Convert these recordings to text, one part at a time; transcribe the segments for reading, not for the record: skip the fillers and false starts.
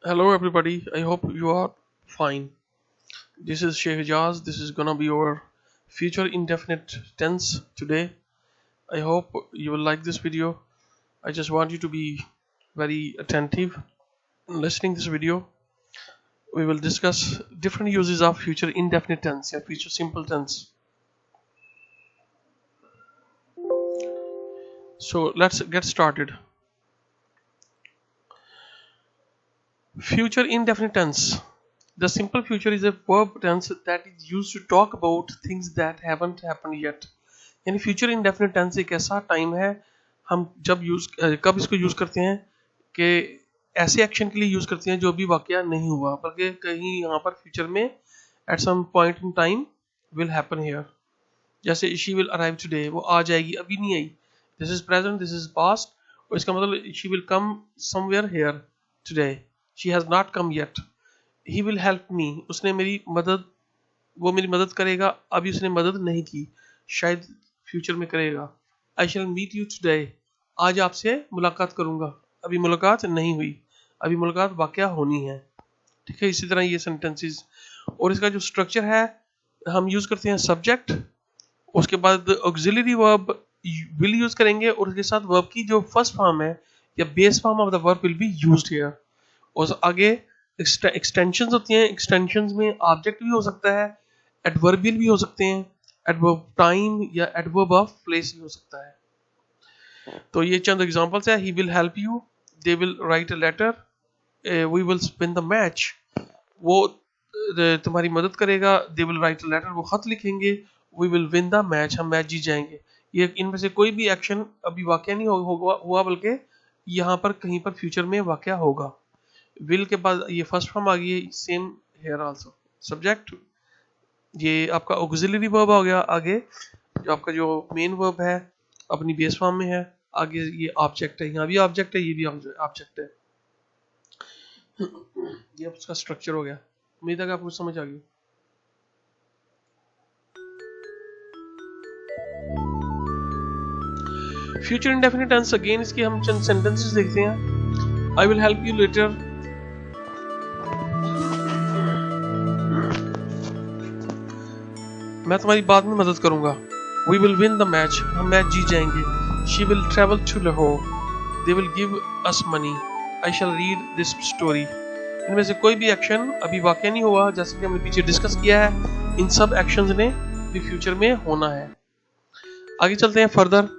Hello, everybody. I hope you are fine. This is Sheikh Jaz. This is gonna be our future indefinite tense today. I hope you will like this video. I just want you to be very attentive in listening this video. We will discuss different uses of future indefinite tense and future simple tense. So let's get started. Future indefinite tense. The simple future is a verb tense that is used to talk about things that haven't happened yet. यानी future indefinite tense एक ऐसा time है हम कब इसको use करते हैं कि ऐसे एक्शन के लिए यूज करते हैं जो अभी वाकया नहीं हुआ बल्कि कहीं यहाँ पर फ्यूचर में at some point in time will happen here. जैसे शी विल अराइव टुडे, वो आ जाएगी, अभी नहीं आई. This is present, this is past, और इसका मतलब she will come somewhere here today. She has not come yet. He will help me, उसने मेरी मदद, वो मेरी मदद करेगा, अभी उसने मदद नहीं की, शायद फ्यूचर में करेगा. आई शैल मीट यू टुडे, आज आपसे मुलाकात करूंगा, अभी मुलाकात नहीं हुई, अभी मुलाकात वाकया होनी है. ठीक है, इसी तरह ये सेंटेंसेस. और इसका जो स्ट्रक्चर है, हम यूज करते हैं सब्जेक्ट, उसके बाद ऑक्सिलरी वर्ब विल यूज करेंगे, और उसके साथ वर्ब की जो फर्स्ट फॉर्म है या base form of the verb will be used here. और आगे एक्सटेंशंस होती हैं. एक्सटेंशंस में ऑब्जेक्ट भी हो सकता है, एडवर्बियल भी हो सकते हैं, एडवर्ब टाइम या एडवर्ब ऑफ प्लेस भी हो सकता है. तो ये चंद एग्जांपल्स है. He will help you, they will write a letter, we will win the match, वो तुम्हारी मदद करेगा, they will write a letter, वो खत लिखेंगे, we will win the match, हम मैच जीत जाएंगे. ये इनमें से कोई भी एक्शन अभी वाकया नहीं हुआ बल्कि यहाँ पर कहीं पर फ्यूचर में वाकया होगा. विल के बाद ये फर्स्ट फॉर्म आ गई है, सेम हेयर आल्सो. सब्जेक्ट ये आपका ऑक्सिलरी वर्ब हो गया. आगे जो आपका जो मेन वर्ब है अपनी बेस फॉर्म में है, आगे ये ऑब्जेक्ट है, यहाँ भी ऑब्जेक्ट है, ये भी ऑब्जेक्ट है. ये उसका स्ट्रक्चर हो गया. उम्मीद है कि आपको समझ आ गई. फ्यूचर इंडेफिनिट टेंस अगेन इसके हम चंद सेंटेंसेस देखते हैं. I will help you later, मैं तुम्हारी बाद में मदद करूंगा. We will win the match, हम मैच जीत जाएंगे. She will travel to Lahore, they will give us money, I shall read this story. इनमें से कोई भी एक्शन अभी वाकया नहीं हुआ, जैसे कि हमने पीछे डिस्कस किया है. इन सब एक्शंस ने भी फ्यूचर में होना है. आगे चलते हैं फर्दर.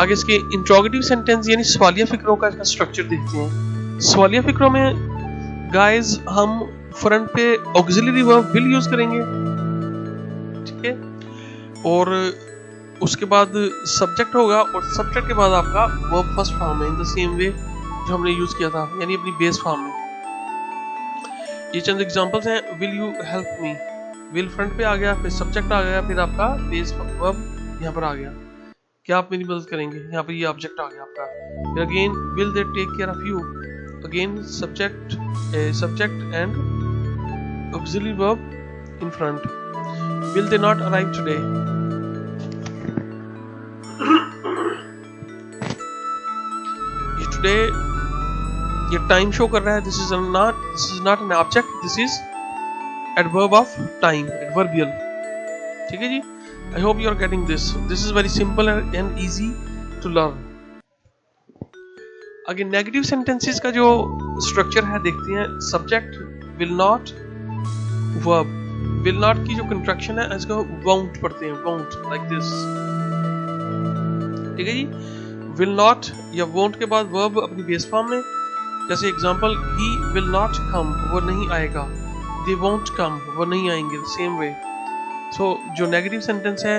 आगे इसके इंट्रोगेटिव सेंटेंस यानी सवालिया फिक्रों का स्ट्रक्चर देखते हैं. सवालिया फिक्रों में गाइस हम फ्रंट पे ऑक्सिलरी वर्ब विल यूज करेंगे, ठीक है, और उसके बाद सब्जेक्ट होगा, और सब्जेक्ट के बाद आपका वर्ब फर्स्ट फॉर्म है इन द सेम वे जो हमने यूज किया था, यानी अपनी बेस फॉर्म में. ये चंद एग्जांपल्स हैं. Will you help me, will front पे आ गया, फिर सब्जेक्ट आ गया, फिर आपका बेस वर्ब यहाँ पर आ गया, क्या आप मेरी मदद करेंगे, यहाँ पर ये ऑब्जेक्ट आ गया आपका. फिर again will they take care of you, again subject and auxiliary verb in front. Will they not arrive today? ये today ये टाइम शो कर रहा है. This is not an object. This is adverb of time, adverbial. ठीक है जी. I hope you are getting this. This is very simple and easy to learn. आगे negative sentences का जो स्ट्रक्चर है देखते हैं. Subject will not, verb will not की जो कंट्रैक्शन है इसको won't पढ़ते हैं, won't like this. ठीक है जी. will not या won't के बाद verb अपनी बेस फॉर्म में, जैसे example he will not come, वो नहीं आएगा. they won't come, वो नहीं आएंगे. Same way. सो जो नेगेटिव सेंटेंस है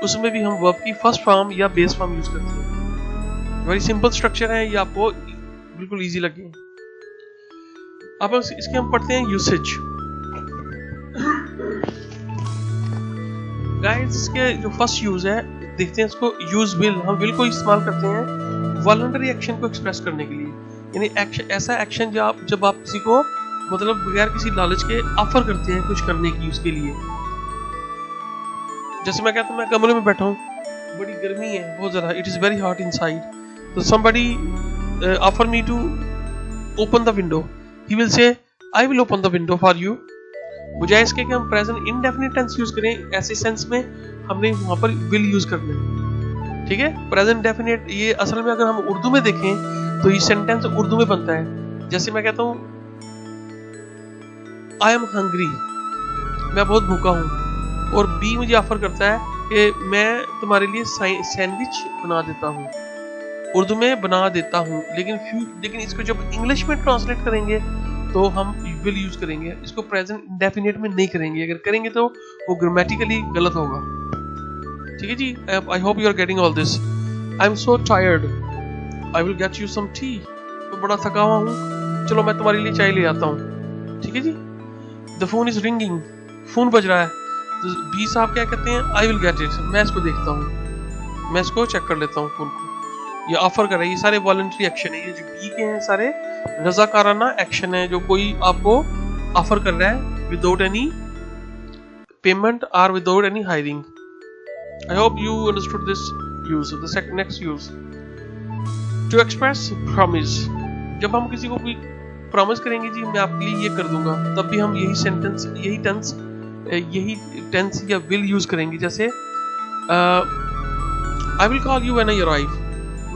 उसमें भी हम verb की फर्स्ट फॉर्म या बेस फॉर्म यूज करते हैं. वेरी सिंपल स्ट्रक्चर है, ये आपको बिल्कुल इजी लगे. अब इसके हम पढ़ते हैं यूसेज. गाइस इसके जो फर्स्ट यूज है देखते हैं इसको. यूज विल, हम विल को इस्तेमाल करते हैं वॉलंटरी एक्शन को एक्सप्रेस करने के लिए, यानी ऐसा एक्शन जब आप किसी को मतलब बगैर किसी लालच के ऑफर करते हैं कुछ करने की उसके लिए. जैसे मैं कहता हूँ मैं कमरे में बैठा हूँ, बड़ी गर्मी है बहुत ज़्यादा, it is very hot inside, तो somebody offer me to open the window. He will say I will open the window for you. बजाय इसके कि हम प्रेजेंट इंडेफिनिट टेंस यूज करें, ऐसे सेंस में हमने वहां पर विल यूज करना है। ठीक है, प्रेजेंट डेफिनेट ये असल में अगर हम उर्दू में देखें तो ये सेंटेंस उर्दू में बनता है। जैसे मैं कहता हूं आई एम हंग्री, मैं बहुत भूखा हूं, और बी मुझे ऑफर करता है कि मैं तुम्हारे लिए सैंडविच बना देता हूं, उर्दू में बना देता हूं। लेकिन इसको जब इंग्लिश में ट्रांसलेट करेंगे तो हम विल यूज करेंगे, इसको प्रेजेंट इंडेफिनिट में नहीं करेंगे। अगर करेंगे तो वो ग्रामेटिकली गलत होगा। ठीक है जी, I hope you are getting all this. I am so tired, I will get you some tea, मैं बड़ा थका हुआ हूँ, चलो मैं तुम्हारे लिए चाय ले आता हूँ। ठीक है जी। The phone is ringing, phone बज रहा है, तो बी साहब क्या कहते हैं, आई विल गेट इट, मैं इसको देखता हूँ, मैं इसको चेक कर लेता हूँ फोन को। ये ऑफर कर रहा है, ये सारे वॉलंटरी एक्शन है, ये जो बी के हैं सारे रजाकाराना एक्शन है, जो कोई आपको ऑफर कर रहा है विदाउट एनी पेमेंट और without any hiring. I hope you understood this use. The next use, to express promise. जब हम किसी को कोई प्रॉमिस करेंगे जी मैं आपके लिए ये कर दूंगा, तब भी हम यही सेंटेंस यही टेंस या विल यूज करेंगे। जैसे I will call you when I arrive,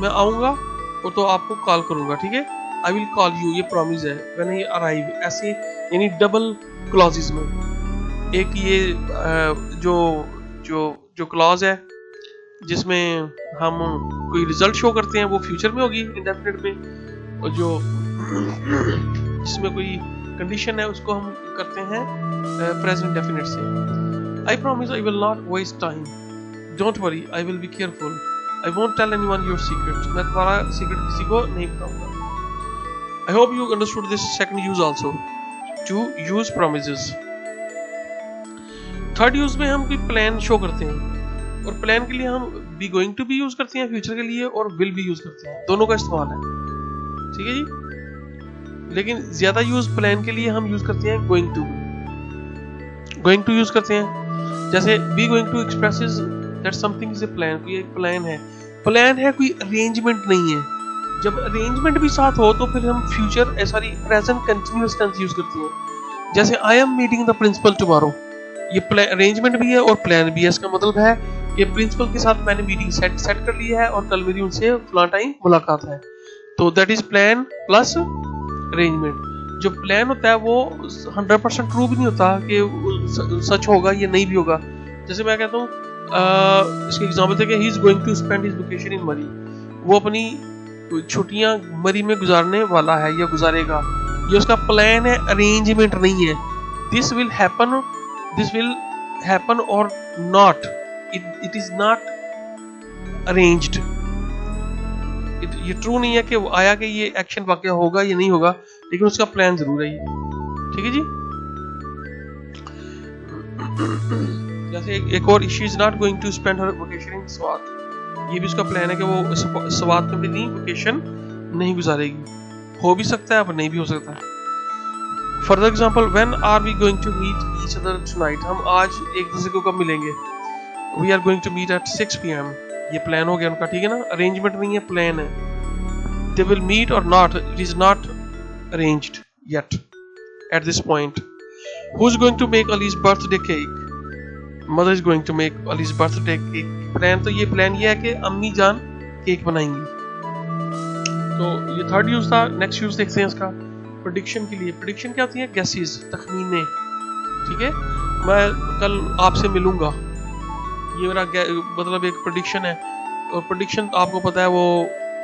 मैं आऊंगा और तो आपको कॉल करूंगा। ठीक है, आई विल कॉल यू, ये प्रॉमिस है, व्हेन आई अराइव, ऐसे यानी डबल क्लॉजेस में। एक ये जो क्लॉज है जिसमें हम कोई रिजल्ट शो करते हैं वो फ्यूचर में होगी इंडेफिनिट में, और जो जिसमें कोई कंडीशन है उसको हम करते हैं प्रेजेंट डेफिनेट से। I promise I will not waste time, don't worry I will be careful, I won't tell anyone your secret, मैं तुम्हारा सीक्रेट किसी को नहीं बताऊंगा। I hope you understood this second use also, to use promises. Third use में हम कोई plan show करते हैं, और प्लान के लिए हम बी गोइंग टू भी यूज करते हैं फ्यूचर के लिए, और विल भी यूज करते हैं, दोनों का इस्तेमाल है। ठीक है जी। लेकिन ज्यादा यूज प्लान के लिए हम यूज करते हैं गोइंग टू यूज करते हैं। जैसे be going to expresses that something is a plan, कोई एक प्लान है, कोई अरेंजमेंट नहीं है। जब अरेंजमेंट भी साथ हो तो फिर हम future present continuous tense use करते हैं। जैसे I am meeting the principal tomorrow, ये अरेंजमेंट भी है और प्लान भी है। इसका मतलब है कि प्रिंसिपल के साथ मैंने मीटिंग सेट कर ली है और कल मेरी उनसे फलां टाइम मुलाकात है, तो that is plan plus arrangement. जो प्लान होता है वो 100% ट्रू भी नहीं होता कि सच होगा या नहीं भी होगा। जैसे मैं कहता हूँ, इसके एग्जांपल थे कि he is going to spend his vacation in Murree, वो अपनी छुट्टियां मरी में गुजारने वाला है या गुजारेगा, ये उसका प्लान है, अरेंजमेंट नहीं है। This will happen or not, it is not arranged। ये ट्रू नहीं है कि वो आया कि ये एक्शन वाकई होगा या नहीं होगा, लेकिन उसका प्लान जरूर है ये। ठीक है जी। जैसे एक और, she is not going to spend her vacation in Swat, ये भी उसका प्लान है कि वो स्वात में भी वेकेशन नहीं गुजारेगी। हो भी सकता है पर नहीं भी हो सकता है। For example, when are we going to meet each other tonight, हम आज एक दूसरे को कब मिलेंगे। We are going to meet at 6 PM, ये प्लान हो गया उनका। ठीक है ना, अरेंजमेंट नहीं है, प्लान है। They will meet or not, it is not arranged yet at this point. Who is going to make Ali's birthday cake, mother is going to make Ali's birthday cake. Plan तो ये प्लान ये है कि अम्मी जान केक बनाएंगी। तो ये थर्ड यूज था। नेक्स्ट यूज देखते हैं इसका प्रेडिक्शन के लिए। प्रेडिक्शन क्या होती है, गैसेस, तखमीने। ठीक है, मैं कल आपसे मिलूंगा, ये मेरा मतलब एक प्रेडिक्शन है। और प्रेडिक्शन आपको पता है वो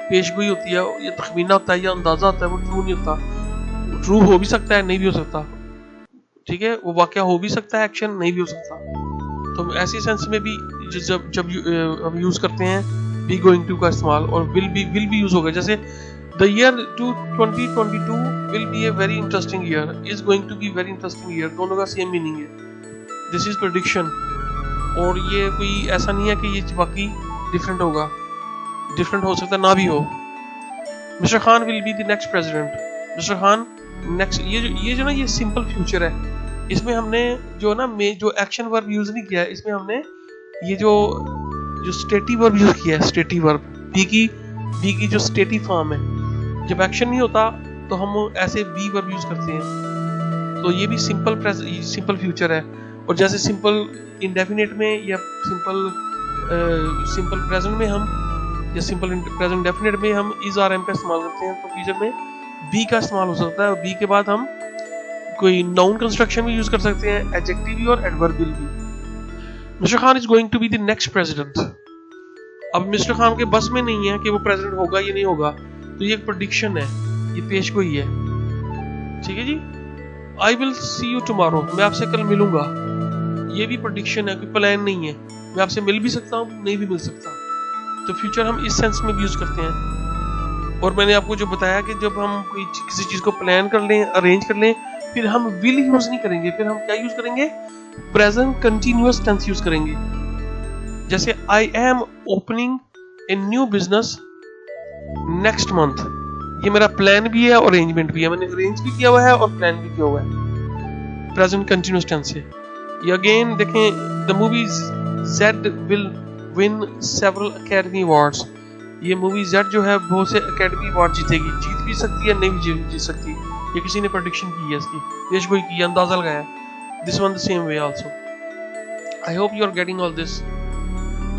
पेशगोई होती है, ये तखमीना होता है या अंदाजा होता है, वो ट्रू नहीं होता। ट्रू हो भी सकता है, नहीं भी हो सकता। ठीक है, वो वाकया हो भी सकता है, एक्शन नहीं भी हो सकता। तो ऐसी सेंस में भी जब हम यूज करते हैं बी गोइंग टू का इस्तेमाल, और विल भी यूज होगा। जैसे The year 2022 will be a very interesting year, is going to be very interesting year, दोनों का सेम मीनिंग है। This is prediction, और ये कोई ऐसा नहीं है कि ये वाकई डिफरेंट होगा, डिफरेंट हो सकता ना भी हो। Mister Khan will be the next president, mister Khan next, ये जो ना ये सिंपल फ्यूचर है, इसमें हमने जो ना जो एक्शन वर्ब यूज नहीं किया है, इसमें हमने ये जो स्टेटिव वर्ब यूज किया है। स्टेटिव वर्ब बी की जो स्टेटिव फॉर्म है, जब एक्शन नहीं होता तो हम ऐसे बी वर्ब यूज करते हैं। तो ये भी सिंपल फ्यूचर है। और जैसे सिंपल इंडेफिनिट में या सिंपल प्रेजेंट में हम या सिंपल प्रेजेंट डेफिनेट में हम इज आर एम का इस्तेमाल करते हैं, तो फ्यूचर में बी का इस्तेमाल हो सकता है। बी के बाद हम कोई नाउन कंस्ट्रक्शन भी यूज कर सकते हैं, एडजेक्टिव भी और एडवर्बियल भी। Mister Khan is going to be the next president. अब मिस्टर खान के बस में नहीं है कि वो प्रेसिडेंट होगा या नहीं होगा, तो ये एक प्रेडिक्शन है, ये पेश गोई है। ठीक है जी। I will see you tomorrow, मैं आपसे कल मिलूंगा, ये भी प्रेडिक्शन है, कोई प्लान नहीं है, मैं आपसे मिल भी सकता हूँ, नहीं भी मिल सकता। तो फ्यूचर हम इस सेंस में भी यूज करते हैं। और मैंने आपको जो बताया कि जब हम कोई किसी चीज को प्लान कर लें, अरेंज कर लें, फिर हम विल यूज नहीं करेंगे, फिर हम क्या यूज करेंगे, प्रेजेंट कंटिन्यूअस टेंस यूज करेंगे। जैसे I am opening a new business next month, ये मेरा प्लान भी है और अरेंजमेंट भी है, मैंने अरेंज भी किया हुआ है और प्लान भी किया हुआ है, प्रेजेंट कंटिन्यूअस टेंस से। ये अगेन देखें, the movie Z will win several academy awards, ये मूवी जेड जो है बहुत से एकेडमी अवार्ड जीतेगी, जीत भी सकती है, नहीं भी जीत सकती, ये किसी ने प्रेडिक्शन की है इसकी, पेश गोई की है, अंदाजा लगाया। This one the same way also. I hope you are getting all this.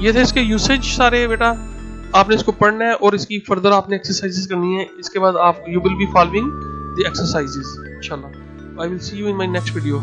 ये थे इसके यूसेज सारे बेटा, आपने इसको पढ़ना है और इसकी फर्दर आपने एक्सरसाइजेस करनी है। इसके बाद आप you will be following the exercises इंशाल्लाह। I will see you in my next video.